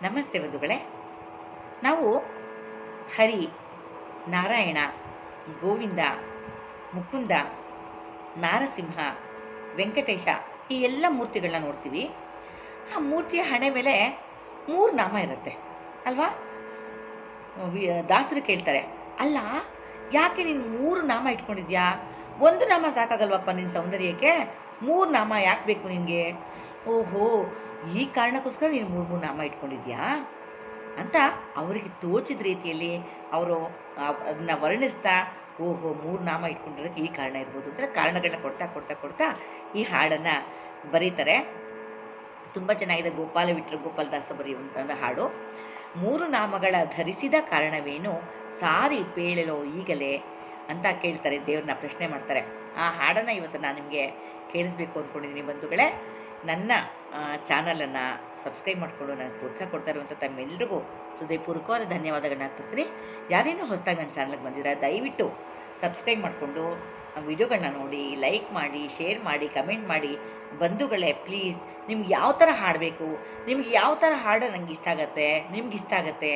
ನಮಸ್ತೆ ಬಂಧುಗಳೇ. ನಾವು ಹರಿ, ನಾರಾಯಣ, ಗೋವಿಂದ, ಮುಕುಂದ, ನಾರಸಿಂಹ, ವೆಂಕಟೇಶ ಈ ಎಲ್ಲ ಮೂರ್ತಿಗಳನ್ನ ನೋಡ್ತೀವಿ. ಆ ಮೂರ್ತಿಯ ಹಣೆ ಮೇಲೆ 3 ನಾಮ ಇರುತ್ತೆ ಅಲ್ವಾ? ದಾಸರು ಕೇಳ್ತಾರೆ, ಅಲ್ಲ ಯಾಕೆ ನೀನು 3 ನಾಮ ಇಟ್ಕೊಂಡಿದ್ಯಾ? ಒಂದು ನಾಮ ಸಾಕಾಗಲ್ವಪ್ಪ ನಿನ್ನ ಸೌಂದರ್ಯಕ್ಕೆ? 3 ನಾಮ ಯಾಕೆ ಬೇಕು ನಿನಗೆ? ಓಹೋ, ಈ ಕಾರಣಕ್ಕೋಸ್ಕರ ನೀನು 3 ನಾಮ ಇಟ್ಕೊಂಡಿದ್ಯಾ ಅಂತ ಅವರಿಗೆ ತೋಚಿದ ರೀತಿಯಲ್ಲಿ ಅವರು ಅದನ್ನ ವರ್ಣಿಸ್ತಾ, ಓಹೋ 3 ನಾಮ ಇಟ್ಕೊಂಡಿರೋದಕ್ಕೆ ಈ ಕಾರಣ ಇರ್ಬೋದು ಅಂತ ಕಾರಣಗಳನ್ನ ಕೊಡ್ತಾ ಕೊಡ್ತಾ ಕೊಡ್ತಾ ಈ ಹಾಡನ್ನು ಬರೀತಾರೆ. ತುಂಬ ಚೆನ್ನಾಗಿದೆ. ಗೋಪಾಲ ವಿಠಲ ಗೋಪಾಲದಾಸ ಬರೆಯುವಂಥ ಹಾಡು. 3 ನಾಮಗಳ ಧರಿಸಿದ ಕಾರಣವೇನು, ಸಾರಿ ಪೇಳೆಲೋ ಈಗಲೇ ಅಂತ ಕೇಳ್ತಾರೆ, ದೇವ್ರನ್ನ ಪ್ರಶ್ನೆ ಮಾಡ್ತಾರೆ. ಆ ಹಾಡನ್ನು ಇವತ್ತು ನಾನು ನಿಮಗೆ ಕೇಳಿಸ್ಬೇಕು ಅಂದ್ಕೊಂಡಿದ್ದೀನಿ ಬಂಧುಗಳೇ. ನನ್ನ ಚಾನಲನ್ನು ಸಬ್ಸ್ಕ್ರೈಬ್ ಮಾಡಿಕೊಂಡು ನನಗೆ ಪ್ರೋತ್ಸಾಹ ಕೊಡ್ತಾ ಇರುವಂಥ ತಮ್ಮೆಲ್ಲರಿಗೂ ಹೃದಯಪೂರ್ವಕವಾದ ಧನ್ಯವಾದಗಳನ್ನ ಅರ್ಪಿಸ್ತೀನಿ. ಯಾರೇನೂ ಹೊಸದಾಗಿ ನನ್ನ ಚಾನಲ್ಗೆ ಬಂದಿದ್ದಾರೆ, ದಯವಿಟ್ಟು ಸಬ್ಸ್ಕ್ರೈಬ್ ಮಾಡಿಕೊಂಡು ವಿಡಿಯೋಗಳನ್ನ ನೋಡಿ, ಲೈಕ್ ಮಾಡಿ, ಶೇರ್ ಮಾಡಿ, ಕಮೆಂಟ್ ಮಾಡಿ. ಬಂಧುಗಳೇ ಪ್ಲೀಸ್, ನಿಮ್ಗೆ ಯಾವ ಥರ ಹಾಡಬೇಕು, ನಿಮ್ಗೆ ಯಾವ ಥರ ಹಾಡು ನನಗೆ ಇಷ್ಟ ಆಗುತ್ತೆ, ನಿಮ್ಗೆ ಇಷ್ಟ ಆಗುತ್ತೆ,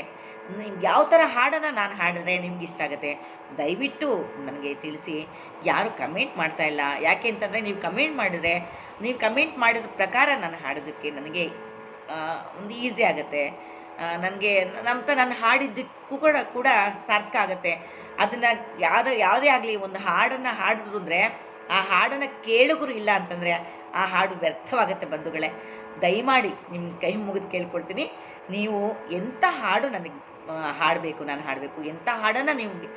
ನಿಮ್ಗೆ ಯಾವ ಥರ ಹಾಡನ್ನು ನಾನು ಹಾಡಿದ್ರೆ ನಿಮ್ಗೆ ಇಷ್ಟ ಆಗುತ್ತೆ, ದಯವಿಟ್ಟು ನನಗೆ ತಿಳಿಸಿ. ಯಾರು ಕಮೆಂಟ್ ಮಾಡ್ತಾ ಇಲ್ಲ, ಯಾಕೆ ಅಂತಂದರೆ ನೀವು ಕಮೆಂಟ್ ಮಾಡಿದ ಪ್ರಕಾರ ನಾನು ಹಾಡೋದಕ್ಕೆ ನನಗೆ ಒಂದು ಈಸಿ ಆಗುತ್ತೆ. ನನಗೆ ನಾನು ಹಾಡಿದ್ದಕ್ಕೂ ಕೂಡ ಸಾರ್ಥಕ ಆಗುತ್ತೆ. ಅದನ್ನು ಯಾವುದೇ ಆಗಲಿ ಒಂದು ಹಾಡನ್ನು ಹಾಡಿದ್ರು ಅಂದರೆ ಆ ಹಾಡನ್ನು ಕೇಳುಗರು ಇಲ್ಲ ಅಂತಂದರೆ ಆ ಹಾಡು ವ್ಯರ್ಥವಾಗುತ್ತೆ ಬಂಧುಗಳೇ. ದಯಮಾಡಿ ನಿಮ್ಮ ಕೈ ಮುಗಿದು ಕೇಳ್ಕೊಳ್ತೀನಿ, ನೀವು ಎಂಥ ಹಾಡು ನನಗೆ ನಾನು ಹಾಡಬೇಕು, ಎಂಥ ಹಾಡನ್ನು ನಿಮಗೆ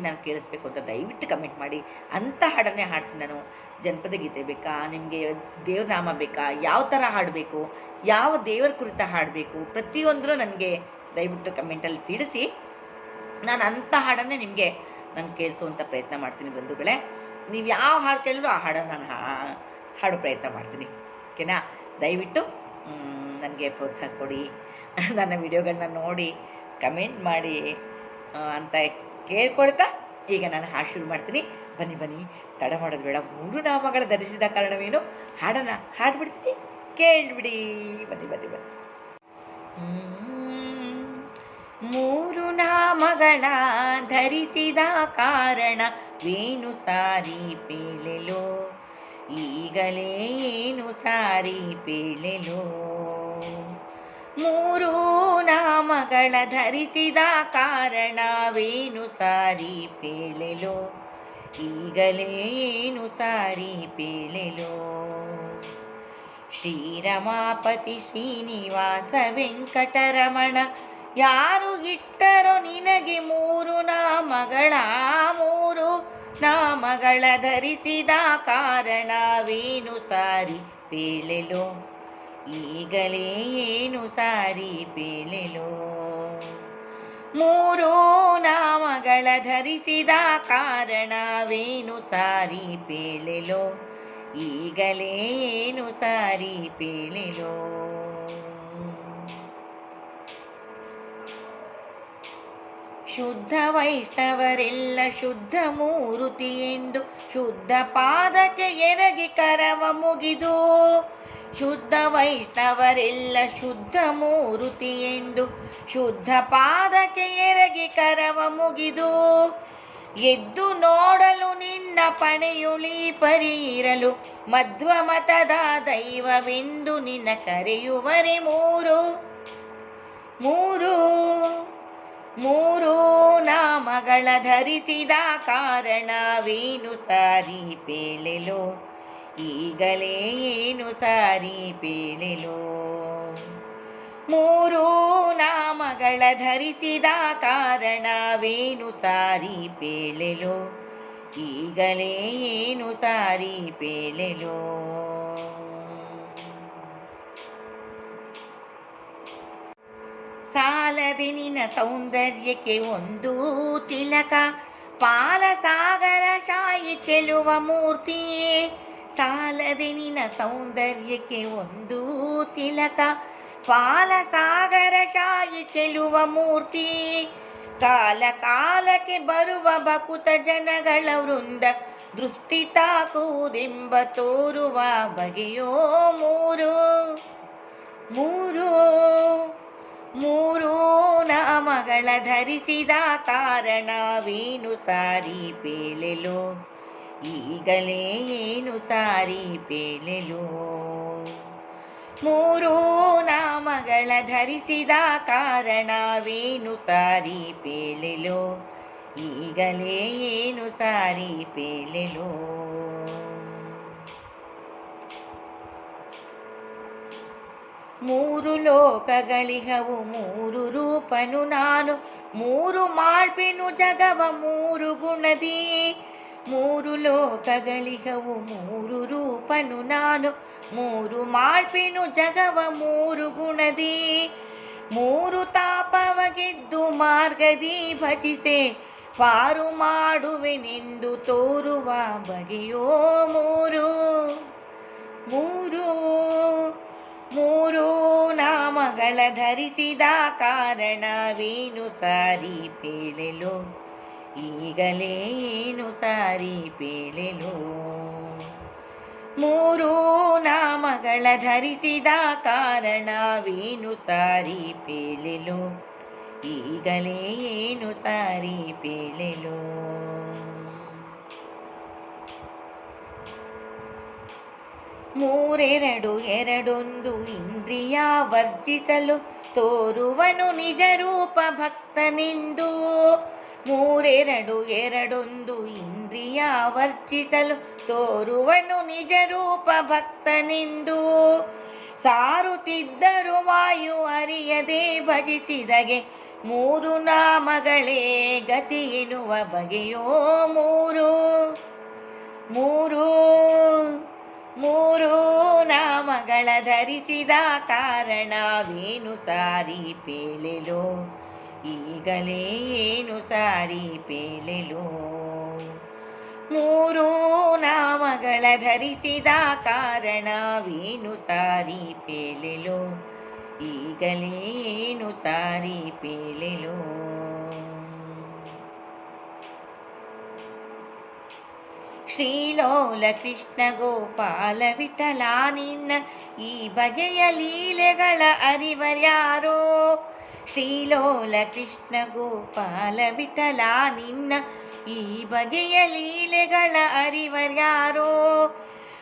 ನಾನು ಕೇಳಿಸ್ಬೇಕು ಅಂತ ದಯವಿಟ್ಟು ಕಮೆಂಟ್ ಮಾಡಿ. ಅಂಥ ಹಾಡನ್ನೇ ಹಾಡ್ತೀನಿ ನಾನು. ಜನಪದ ಗೀತೆ ಬೇಕಾ, ನಿಮಗೆ ದೇವ್ರ ನಾಮ ಬೇಕಾ, ಯಾವ ಥರ ಹಾಡಬೇಕು, ಯಾವ ದೇವರ ಕುರಿತ ಹಾಡಬೇಕು, ಪ್ರತಿಯೊಂದರೂ ನನಗೆ ದಯವಿಟ್ಟು ಕಮೆಂಟಲ್ಲಿ ತಿಳಿಸಿ. ನಾನು ಅಂಥ ಹಾಡನ್ನೇ ನಿಮಗೆ ನಾನು ಕೇಳಿಸುವಂಥ ಪ್ರಯತ್ನ ಮಾಡ್ತೀನಿ ಬಂಧುಗಳೇ. ನೀವು ಯಾವ ಹಾಡು ಕೇಳಿದ್ರು ಆ ಹಾಡನ್ನು ನಾನು ಹಾಡೋ ಪ್ರಯತ್ನ ಮಾಡ್ತೀನಿ. ಓಕೆನಾ? ದಯವಿಟ್ಟು ನನಗೆ ಪ್ರೋತ್ಸಾಹ ಕೊಡಿ, ನನ್ನ ವಿಡಿಯೋಗಳನ್ನ ನೋಡಿ ಕಮೆಂಟ್ ಮಾಡಿ ಅಂತ ಕೇಳ್ಕೊಳ್ತಾ ಈಗ ನಾನು ಹಾಡು ಶುರು ಮಾಡ್ತೀನಿ. ಬನ್ನಿ, ತಡ ಮಾಡೋದು ಬೇಡ. 3 ನಾಮಗಳ ಧರಿಸಿದ ಕಾರಣವೇನು ಹಾಡನ್ನು ಹಾಡ್ಬಿಡ್ತೀನಿ, ಕೇಳಿಬಿಡಿ. ಬನ್ನಿ. 3 ನಾಮಗಳ ಧರಿಸಿದ ಕಾರಣವೇನು ಸಾರಿ ಪೇಳೆಲೋ ಈಗಲೇ ಏನು ಸಾರಿ ಪೇಳೆಲೋ. 3 ನಾಮಗಳ ಧರಿಸಿದ ಕಾರಣವೇನು ಸಾರಿ ಪೇಳೆಲೋ ಈಗಲೇ ಏನು ಸಾರಿ ಪೇಳೆಲೋ. ಶ್ರೀರಮಾಪತಿ ಶ್ರೀನಿವಾಸ ವೆಂಕಟರಮಣ ಯಾರು ಇಟ್ಟರೋ ನಿನಗೆ 3 ನಾಮಗಳ. 3 ನಾಮಗಳ ಧರಿಸಿದ ಕಾರಣವೇನು ಸಾರಿ ಪೇಳೆಲೋ ಈಗಲೇ ಏನು ಸಾರಿ ಪೇಳೆಲೋ. 3 ನಾಮಗಳ ಧರಿಸಿದ ಕಾರಣವೇನು ಸಾರಿ ಪೇಳೆಲೋ ಈಗಲೇ ಏನು ಸಾರಿ ಪೇಳೆಲೋ. ಶುದ್ಧ ವೈಷ್ಣವರೆಲ್ಲ ಶುದ್ಧ ಮೂರುತಿ ಎಂದು ಶುದ್ಧ ಪಾದಕ್ಕೆ ಎರಗಿ ಕರವ ಮುಗಿದು. ಶುದ್ಧ ವೈಷ್ಣವರೆಲ್ಲ ಶುದ್ಧ ಮೂರುತಿ ಎಂದು ಶುದ್ಧ ಪಾದಕ್ಕೆ ಎರಗಿ ಕರವ ಮುಗಿದು. ಎದ್ದು ನೋಡಲು ನಿನ್ನ ಪಣೆಯುಳಿ ಪರಿಯಿರಲು ಮಧ್ವ ಮತದ ದೈವವೆಂದು ನಿನ್ನ ಕರೆಯುವರೆ. 3 ನಾಮಗಳ ಧರಿಸಿದ ಕಾರಣವೇನು ಸಾರಿ ಪೇಳೆಲೋ ಈಗಲೇ ಏನು ಸಾರಿ ಪೇಳೆಲೋ. 3 ನಾಮಗಳ ಧರಿಸಿದ ಕಾರಣವೇನು ಸಾರಿ ಪೇಳೆಲೋ ಈಗಲೇ ಏನು ಸಾರಿ ಪೇಳೆಲೋ. ಸಾಲದೆ ನಿನ್ನ ಸೌಂದರ್ಯಕ್ಕೆ ಒಂದು ತಿಲಕ, ಪಾಲಸಾಗರ ಶಾಯಿ ಚೆಲುವ ಮೂರ್ತಿಯೇ. ಸಾಲದೆ ನಿನ್ನ ಸೌಂದರ್ಯಕ್ಕೆ ಒಂದು ತಿಲಕ, ಪಾಲಸಾಗರ ಶಾಯಿ ಚೆಲುವ ಮೂರ್ತಿ. ಕಾಲ ಕಾಲಕ್ಕೆ ಬರುವ ಬಕುತ ಜನಗಳ ವೃಂದ ದೃಷ್ಟಿ ತಾಕುವುದೆಂಬ ತೋರುವ ಬಗೆಯೋ. 3 ನಾಮಗಳ ಧರಿಸಿದ ಕಾರಣವೇನು ಸಾರಿ ಪೇಳೆಲು, ಈಗಲೇ ಏನು ಸಾರಿ ಪೇಳೆಲು. ಮೂರು ನಾಮಗಳ ಧರಿಸಿದ ಕಾರಣವೇನು ಸಾರಿ ಪೇಳೆಲು, ಈಗಲೇ ಏನು ಸಾರಿ ಪೇಳೆಲು. ಮೂರು ಲೋಕಗಳಿಹವು ಮೂರು ರೂಪನು ನಾನು, ಮೂರು ಮಾಡ್ಬೆನು ಜಗವ ಮೂರು ಗುಣದಿ. ಮೂರು ಲೋಕಗಳಿಹವು ಮೂರು ರೂಪನು ನಾನು, ಮೂರು ಮಾಡ್ಬೆನು ಜಗವ ಮೂರು ಗುಣದಿ. ಮೂರು ತಾಪವ ಗೆದ್ದು ಮಾರ್ಗದಿ ಭಜಿಸೆ, ಪಾರು ಮಾಡುವೆನೆಂದು ತೋರುವ ಬಗೆಯೋ ಮೂರು. ಮೂರು ಮೂರು ನಾಮಗಳ ಧರಿಸಿದ ಕಾರಣವೇನು ಸಾರಿ ಪೇಳೆಲು, ಈಗಲೇ ಏನು ಸಾರಿ ಪೇಳೆಲು. ಮೂರು ನಾಮಗಳ ಧರಿಸಿದ ಕಾರಣವೇನು ಸಾರಿ ಪೇಳೆಲು, ಈಗಲೇ ಏನು ಸಾರಿ ಪೇಳೆಲು. ಮೂರೆರಡು ಎರಡೊಂದು ಇಂದ್ರಿಯ ವರ್ಜಿಸಲು ತೋರುವನು ನಿಜ ರೂಪ ಭಕ್ತನೆಂದು. ಮೂರೆರಡು ಎರಡೊಂದು ಇಂದ್ರಿಯ ವರ್ಜಿಸಲು ತೋರುವನು ನಿಜ ರೂಪ ಭಕ್ತನೆಂದು. ಸಾರುತ್ತಿದ್ದರು ವಾಯು ಅರಿಯದೆ ಭಜಿಸಿದಗೆ, ಮೂರು ನಾಮಗಳೇ ಗತಿ ಎನ್ನುವ ಬಗೆಯೋ ಮೂರು. ಮೂರು ಮೂರು ನಾಮಗಳ ಧರಿಸಿದ ಕಾರಣವೇನು ಸಾರಿ ಪೇಳೆಲು, ಈಗಲೇ ಏನು ಸಾರಿ ಪೇಳೆಲು. ಮೂರು ನಾಮಗಳ ಧರಿಸಿದ ಕಾರಣವೇನು ಸಾರಿ ಪೇಳೆಲು, ಈಗಲೇ ಏನು ಸಾರಿ ಪೇಳೆಲು. ಶ್ರೀಲೋಲ ಕೃಷ್ಣ ಗೋಪಾಲ ವಿಠಲ ನಿನ್ನ ಈ ಬಗೆಯ ಲೀಲೆಗಳ ಅರಿವರ್ಯಾರೋ. ಶ್ರೀಲೋಲ ಕೃಷ್ಣ ಗೋಪಾಲ ವಿಠಲ ನಿನ್ನ ಈ ಬಗೆಯ ಲೀಲೆಗಳ ಅರಿವರ್ಯಾರೋ.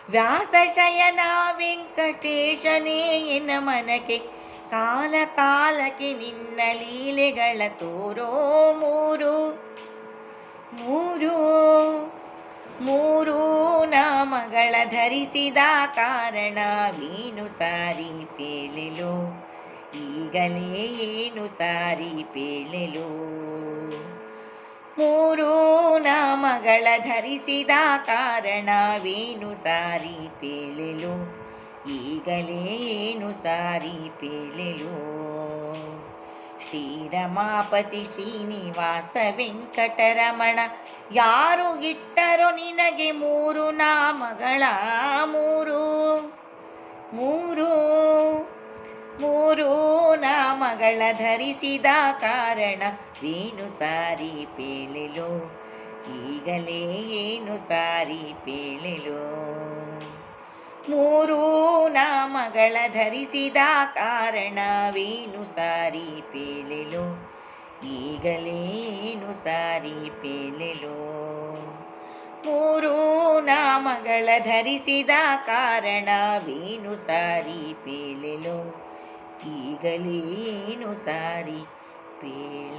ವ್ಯಾಸ ಶಯನ ವೆಂಕಟೇಶನೇ ಎನ್ನ ಮನಕ್ಕೆ ಕಾಲ ಕಾಲಕ್ಕೆ ನಿನ್ನ ಲೀಲೆಗಳ ತೋರೋ ಮೂರು. ಮೂರು ಮೂರು ನಾಮಗಳ ಧರಿಸಿದ ಕಾರಣವೇನು ಸಾರಿ ಪೇಳೆಲು, ಈಗಲೇ ಏನು ಸಾರಿ ಪೇಳೆಲು. ಮೂರು ನಾಮಗಳ ಧರಿಸಿದ ಕಾರಣವೇನು ಸಾರಿ ಪೇಳೆಲು, ಈಗಲೇ ಏನು ಸಾರಿ ಪೇಳೆಲು. ಶ್ರೀರಮಾಪತಿ ಶ್ರೀನಿವಾಸ ವೆಂಕಟರಮಣ ಯಾರು ಇಟ್ಟರೋ ನಿನಗೆ ಮೂರು ನಾಮಗಳ. ಮೂರು ಮೂರು ಮೂರು ನಾಮಗಳ ಧರಿಸಿದ ಕಾರಣವೇನು ಸಾರಿ ಪೇಳೆಲು, ಈಗಲೇ ಏನು ಸಾರಿ ಪೇಳೆಲು. ಮೂರು ನಾಮಗಳ ಧರಿಸಿದ ಕಾರಣವೇನು ಸಾರಿ ಪೇಳೆಲು, ಈಗಲೇ ಏನು ಸಾರಿ ಪೇಳೆಲು. ಮೂರು ನಾಮಗಳ ಧರಿಸಿದ ಕಾರಣವೇನು ಸಾರಿ ಪೇಳೆಲು, ಈಗಲೇ ಏನು ಸಾರಿ ಪೇಳೆಲು.